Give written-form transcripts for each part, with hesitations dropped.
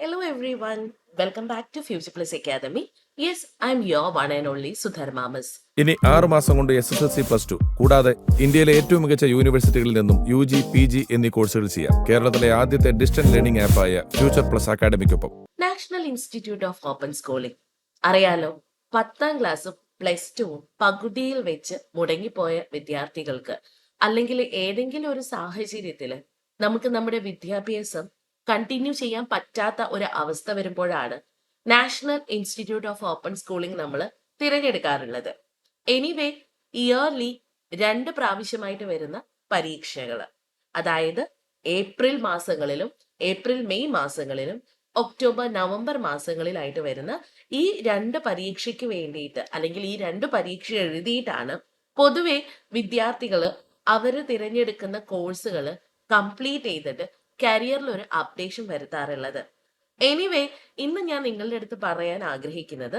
Hello everyone, welcome back to Future Plus Academy. Yes, I'm your one and only Sudharma Miss. ഇനി 6 മാസം കൊണ്ട് SSLC +2 കൂടാതെ ഇന്ത്യയിലെ ഏറ്റവും മികച്ച യൂണിവേഴ്സിറ്റികളിൽ നിന്നും UG, PG എന്നീ കോഴ്സുകൾ ചെയ്യാം. കേരളത്തിലെ ആദ്യത്തെ ഡിസ്റ്റന്റ് ലേണിംഗ് ആപ്പായ ഫ്യൂച്ചർ പ്ലസ് അക്കാഡമിക്കൊപ്പം national institute of open schooling. അറിയാലോ, 10ാം ക്ലാസ്സും പ്ലസ് ടുവും പകുതിയിൽ വെച്ച് മുടങ്ങിപ്പോയ വിദ്യാർത്ഥികൾക്ക് അല്ലെങ്കിൽ ഏതെങ്കിലും ഒരു സാഹചര്യത്തിൽ നമുക്ക് നമ്മുടെ വിദ്യാഭ്യാസം കണ്ടിന്യൂ ചെയ്യാൻ പറ്റാത്ത ഒരു അവസ്ഥ വരുമ്പോഴാണ് national institute of open schooling നമ്മൾ തിരഞ്ഞെടുക്കാറുള്ളത്. എനിവേ, ഇയർലി 2 പ്രാവശ്യമായിട്ട് വരുന്ന പരീക്ഷകൾ, അതായത് ഏപ്രിൽ മാസങ്ങളിലും മെയ് മാസങ്ങളിലും ഒക്ടോബർ നവംബർ മാസങ്ങളിലായിട്ട് വരുന്ന ഈ 2 പരീക്ഷയ്ക്ക് വേണ്ടിയിട്ട് അല്ലെങ്കിൽ ഈ 2 പരീക്ഷ എഴുതിയിട്ടാണ് പൊതുവെ വിദ്യാർത്ഥികൾ അവർ തിരഞ്ഞെടുക്കുന്ന കോഴ്സുകൾ കംപ്ലീറ്റ് ചെയ്തിട്ട് കരിയറിൽ ഒരു അപ്ഡേഷൻ വരുത്താറുള്ളത്. എനിവേ, ഇന്ന് ഞാൻ നിങ്ങളുടെ അടുത്ത് പറയാൻ ആഗ്രഹിക്കുന്നത്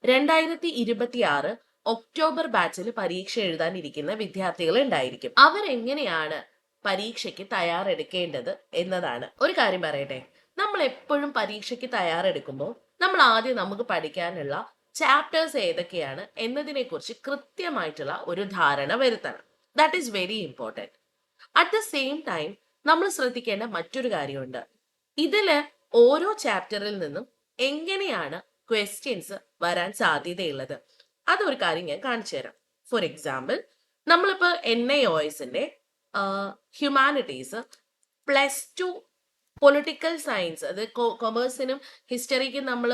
2026 ഒക്ടോബർ ബാച്ചിൽ പരീക്ഷ എഴുതാനിരിക്കുന്ന വിദ്യാർത്ഥികൾ ഉണ്ടായിരിക്കും. അവരെങ്ങനെയാണ് പരീക്ഷയ്ക്ക് തയ്യാറെടുക്കേണ്ടത് എന്നതാണ്. ഒരു കാര്യം പറയട്ടെ, നമ്മൾ എപ്പോഴും പരീക്ഷയ്ക്ക് തയ്യാറെടുക്കുമ്പോൾ നമ്മൾ ആദ്യം നമുക്ക് പഠിക്കാനുള്ള ചാപ്റ്റേഴ്സ് ഏതൊക്കെയാണ് എന്നതിനെ കുറിച്ച് കൃത്യമായിട്ടുള്ള ഒരു ധാരണ വരുത്തണം. That is very important. At the same time നമ്മൾ ശ്രദ്ധിക്കേണ്ട മറ്റൊരു കാര്യമുണ്ട്. ഇതില് ഓരോ ചാപ്റ്ററിൽ നിന്നും എങ്ങനെയാണ് ക്വസ്റ്റ്യൻസ് വരാൻ സാധ്യതയുള്ളത്, അതൊരു കാര്യം ഞാൻ കാണിച്ചു തരാം. ഫോർ എക്സാമ്പിൾ, നമ്മളിപ്പോൾ NIOSന്റെ ഹ്യൂമാനിറ്റീസ് +2 പൊളിറ്റിക്കൽ സയൻസ്, അത് കൊമേഴ്സിനും ഹിസ്റ്ററിക്കും നമ്മൾ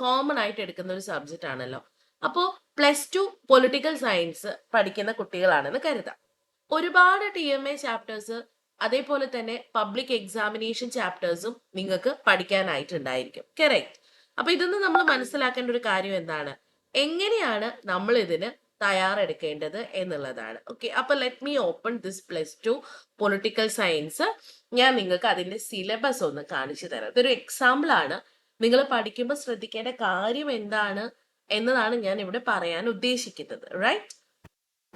കോമൺ ആയിട്ട് എടുക്കുന്ന ഒരു സബ്ജക്റ്റ് ആണല്ലോ. അപ്പോൾ +2 പൊളിറ്റിക്കൽ സയൻസ് പഠിക്കുന്ന കുട്ടികളാണെന്ന് കരുതാം. ഒരുപാട് TMA ചാപ്റ്റേഴ്സ്, അതേപോലെ തന്നെ പബ്ലിക് എക്സാമിനേഷൻ ചാപ്റ്റേഴ്സും നിങ്ങൾക്ക് പഠിക്കാനായിട്ടുണ്ടായിരിക്കും. കറക്റ്റ്. അപ്പൊ ഇതൊന്ന് നമ്മൾ മനസ്സിലാക്കേണ്ട ഒരു കാര്യം എന്താണ്, എങ്ങനെയാണ് നമ്മൾ ഇതിന് തയ്യാറെടുക്കേണ്ടത് എന്നുള്ളതാണ്. ഓക്കെ, അപ്പൊ let me open this +2 political science. ഞാൻ നിങ്ങൾക്ക് അതിന്റെ സിലബസ് ഒന്ന് കാണിച്ചു തരാം. ഇതൊരു എക്സാമ്പിൾ ആണ്. നിങ്ങൾ പഠിക്കുമ്പോൾ ശ്രദ്ധിക്കേണ്ട കാര്യം എന്താണ് എന്നതാണ് ഞാൻ ഇവിടെ പറയാൻ ഉദ്ദേശിക്കുന്നത്. റൈറ്റ്,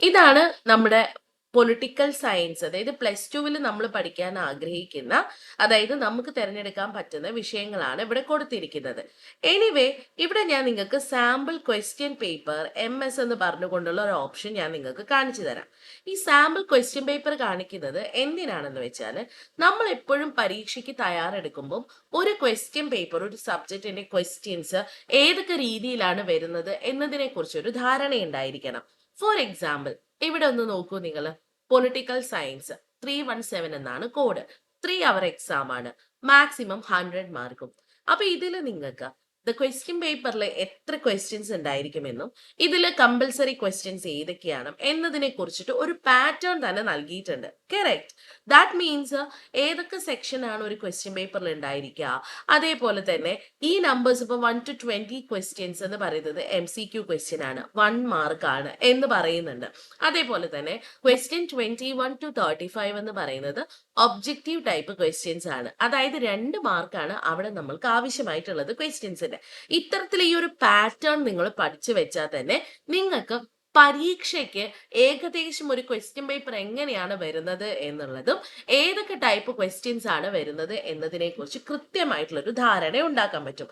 ഇതാണ് നമ്മുടെ പൊളിറ്റിക്കൽ സയൻസ്, അതായത് +2 നമ്മൾ പഠിക്കാൻ ആഗ്രഹിക്കുന്ന, അതായത് നമുക്ക് തിരഞ്ഞെടുക്കാൻ പറ്റുന്ന വിഷയങ്ങളാണ് ഇവിടെ കൊടുത്തിരിക്കുന്നത്. എനിവേ, ഇവിടെ ഞാൻ നിങ്ങൾക്ക് സാമ്പിൾ ക്വസ്റ്റ്യൻ പേപ്പർ MS എന്ന് പറഞ്ഞുകൊണ്ടുള്ള ഒരു ഓപ്ഷൻ ഞാൻ നിങ്ങൾക്ക് കാണിച്ചു തരാം. ഈ സാമ്പിൾ ക്വസ്റ്റ്യൻ പേപ്പർ കാണിക്കുന്നത് എന്തിനാണെന്ന് വെച്ചാൽ, നമ്മൾ എപ്പോഴും പരീക്ഷയ്ക്ക് തയ്യാറെടുക്കുമ്പോൾ ഒരു ക്വസ്റ്റ്യൻ പേപ്പർ, ഒരു സബ്ജക്റ്റിന്റെ ക്വസ്റ്റ്യൻസ് ഏതൊക്കെ രീതിയിലാണ് വരുന്നത് എന്നതിനെ കുറിച്ച് ഒരു ധാരണ ഉണ്ടായിരിക്കണം. ഫോർ എക്സാമ്പിൾ, ഇവിടെ ഒന്ന് നോക്കൂ നിങ്ങൾ. പൊളിറ്റിക്കൽ സയൻസ് 317 എന്നാണ് കോഡ്. 3 അവർ എക്സാം ആണ്. മാക്സിമം 100 മാർക്കും. അപ്പൊ ഇതിൽ നിങ്ങൾക്ക് ക്വസ്റ്റ്യൻ പേപ്പറിൽ എത്ര ക്വസ്റ്റ്യൻസ് ഉണ്ടായിരിക്കുമെന്നും ഇതിൽ കമ്പൽസറി ക്വസ്റ്റ്യൻസ് ഏതൊക്കെയാണ് എന്നതിനെ കുറിച്ചിട്ട് ഒരു പാറ്റേൺ തന്നെ നൽകിയിട്ടുണ്ട്. കറക്റ്റ്. ദാറ്റ് മീൻസ് ഏതൊക്കെ സെക്ഷൻ ആണ് ഒരു ക്വസ്റ്റ്യൻ പേപ്പറിൽ ഉണ്ടായിരിക്കുക, അതേപോലെ തന്നെ ഈ നമ്പേഴ്സ് ഇപ്പോൾ 1 to 20 ക്വസ്റ്റ്യൻസ് എന്ന് പറയുന്നത് MCQ ക്വസ്റ്റ്യൻ ആണ്, 1 മാർക്കാണ് എന്ന് പറയുന്നുണ്ട്. അതേപോലെ തന്നെ ക്വസ്റ്റ്യൻ 21 to 35 എന്ന് പറയുന്നത് ഒബ്ജക്റ്റീവ് ടൈപ്പ് ക്വസ്റ്റ്യൻസ് ആണ്, അതായത് 2 മാർക്കാണ് അവിടെ നമ്മൾക്ക് ആവശ്യമായിട്ടുള്ളത് ക്വസ്റ്റ്യൻസിന്റെ. ഇത്തരത്തിൽ ഈ ഒരു പാറ്റേൺ നിങ്ങൾ പഠിച്ചു വെച്ചാൽ തന്നെ നിങ്ങൾക്ക് പരീക്ഷയ്ക്ക് ഏകദേശം ഒരു ക്വസ്റ്റ്യൻ പേപ്പർ എങ്ങനെയാണ് വരുന്നത് എന്നുള്ളതും ഏതൊക്കെ ടൈപ്പ് ക്വസ്റ്റ്യൻസ് ആണ് വരുന്നത് എന്നതിനെ കുറിച്ച് കൃത്യമായിട്ടുള്ള ഒരു ധാരണ ഉണ്ടാക്കാൻ പറ്റും.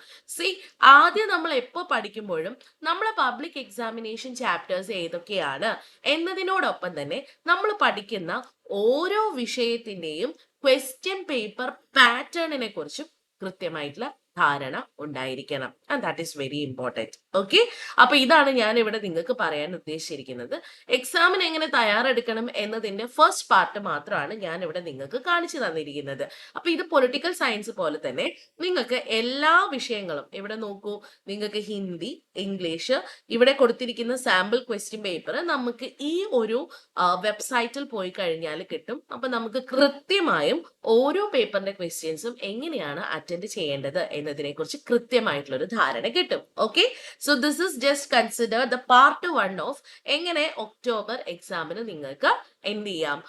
ആദ്യം നമ്മൾ എപ്പോൾ പഠിക്കുമ്പോഴും നമ്മൾ പബ്ലിക് എക്സാമിനേഷൻ ചാപ്റ്റേഴ്സ് ഏതൊക്കെയാണ് എന്നതിനോടൊപ്പം തന്നെ നമ്മൾ പഠിക്കുന്ന ഓരോ വിഷയത്തിന്റെയും ക്വസ്റ്റ്യൻ പേപ്പർ പാറ്റേണിനെ കുറിച്ചും കൃത്യമായിട്ടുള്ള ധാരണ ഉണ്ടായിരിക്കണം. And that is very important. Okay, അപ്പൊ ഇതാണ് ഞാൻ ഇവിടെ നിങ്ങൾക്ക് പറയാൻ ഉദ്ദേശിച്ചിരിക്കുന്നത്. എക്സാമിന് എങ്ങനെ തയ്യാറെടുക്കണം എന്നതിന്റെ ഫസ്റ്റ് പാർട്ട് മാത്രമാണ് ഞാൻ ഇവിടെ നിങ്ങൾക്ക് കാണിച്ചു തന്നിരിക്കുന്നത്. അപ്പൊ ഇത് പൊളിറ്റിക്കൽ സയൻസ് പോലെ തന്നെ നിങ്ങൾക്ക് എല്ലാ വിഷയങ്ങളും ഇവിടെ നോക്കൂ. നിങ്ങൾക്ക് ഹിന്ദി, ഇംഗ്ലീഷ്, ഇവിടെ കൊടുത്തിരിക്കുന്ന സാമ്പിൾ ക്വസ്റ്റ്യൻ പേപ്പർ നമുക്ക് ഈ ഒരു വെബ്സൈറ്റിൽ പോയി കഴിഞ്ഞാൽ കിട്ടും. അപ്പൊ നമുക്ക് കൃത്യമായും ഓരോ പേപ്പറിന്റെ ക്വസ്റ്റ്യൻസും എങ്ങനെയാണ് അറ്റൻഡ് ചെയ്യേണ്ടത് എന്നതിനെ കുറിച്ച് കൃത്യമായിട്ടുള്ള ഒരു ധാരണ കിട്ടും. Okay, so this is just consider the part 1 of എങ്ങനെ ഒക്ടോബർ എക്സാമിന് നിങ്ങൾക്ക് എന്ത് ചെയ്യാം,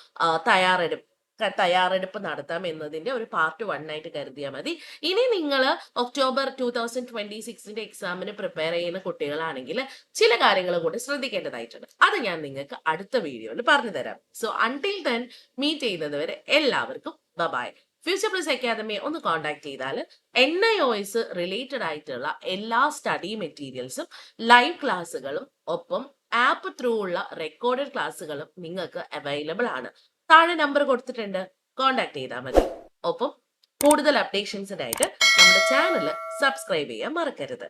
തയ്യാറെടുപ്പ് നടത്താം എന്നതിന്റെ ഒരു പാർട്ട് 1 ആയിട്ട് കരുതിയാൽ മതി. ഇനി നിങ്ങൾ ഒക്ടോബർ 2026 എക്സാമിന് പ്രിപ്പയർ ചെയ്യുന്ന കുട്ടികളാണെങ്കിൽ ചില കാര്യങ്ങൾ കൂടി ശ്രദ്ധിക്കേണ്ടതായിട്ടുണ്ട്. അത് ഞാൻ നിങ്ങൾക്ക് അടുത്ത വീഡിയോയിൽ പറഞ്ഞു തരാം. സോ അൺടിൽ ദെൻ മീറ്റ് ചെയ്യുന്നത് വരെ എല്ലാവർക്കും ബൈ. ഫ്യൂച്ചർ പ്ലസ് അക്കാദമി ഒന്ന് കോൺടാക്ട് ചെയ്താൽ NIOS റിലേറ്റഡ് ആയിട്ടുള്ള എല്ലാ സ്റ്റഡി മെറ്റീരിയൽസും ലൈവ് ക്ലാസ്സുകളും ഒപ്പം ആപ്പ് ത്രൂ ഉള്ള റെക്കോർഡഡ് ക്ലാസ്സുകളും നിങ്ങൾക്ക് അവൈലബിൾ ആണ്. താഴെ നമ്പർ കൊടുത്തിട്ടുണ്ട്, കോൺടാക്ട് ചെയ്താൽ മതി. ഒപ്പം കൂടുതൽ അപ്ഡേഷൻസിനായിട്ട് നമ്മുടെ ചാനൽ സബ്സ്ക്രൈബ് ചെയ്യാൻ മറക്കരുത്.